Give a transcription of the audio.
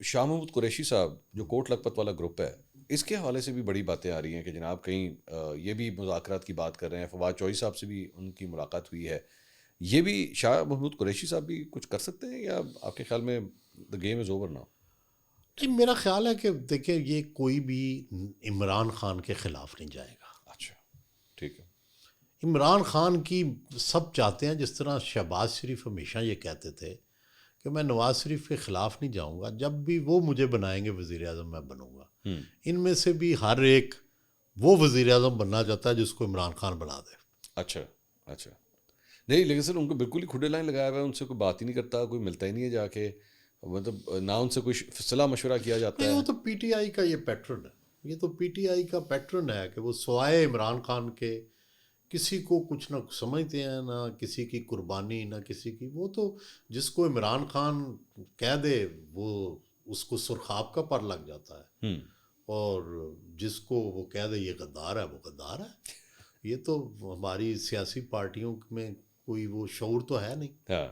شاہ محمود قریشی صاحب جو کوٹ لکھپت والا گروپ ہے، اس کے حوالے سے بھی بڑی باتیں آ رہی ہیں کہ جناب کہیں یہ بھی مذاکرات کی بات کر رہے ہیں، فواد چوہی صاحب سے بھی ان کی ملاقات ہوئی ہے، یہ بھی شاہ محمود قریشی صاحب بھی کچھ کر سکتے ہیں، یا آپ کے خیال میں the game is over now? نہیں، میرا خیال ہے کہ دیکھیں یہ کوئی بھی عمران خان کے خلاف نہیں جائے گا. اچھا، ٹھیک ہے. عمران خان کی سب چاہتے ہیں، جس طرح شہباز شریف ہمیشہ یہ کہتے تھے کہ میں نواز شریف کے خلاف نہیں جاؤں گا، جب بھی وہ مجھے بنائیں گے وزیر اعظم میں بنوں گا. ان میں سے بھی ہر ایک وہ وزیر اعظم بننا چاہتا ہے جس کو عمران خان بنا دے. اچھا اچھا. نہیں لیکن سر ان کو بالکل ہی کھلے لائن لگایا ہوا ہے، ان سے کوئی بات ہی نہیں کرتا، کوئی ملتا ہی نہیں ہے جا کے، مطلب نہ ان سے کوئی صلاح مشورہ کیا نہیں، جاتا وہ ہے. تو پی ٹی آئی کا یہ پیٹرن ہے. یہ تو پی ٹی آئی کا پیٹرن ہے کہ وہ سوائے عمران خان کے کسی کو کچھ نہ سمجھتے ہیں، نہ کسی کی قربانی، نہ کسی کی. وہ تو جس کو عمران خان کہہ دے وہ اس کو سرخاب کا پر لگ جاتا ہے، اور جس کو وہ کہہ دے یہ غدار ہے وہ غدار ہے. یہ تو ہماری سیاسی پارٹیوں میں کوئی وہ شعور تو ہے نہیں. ہاں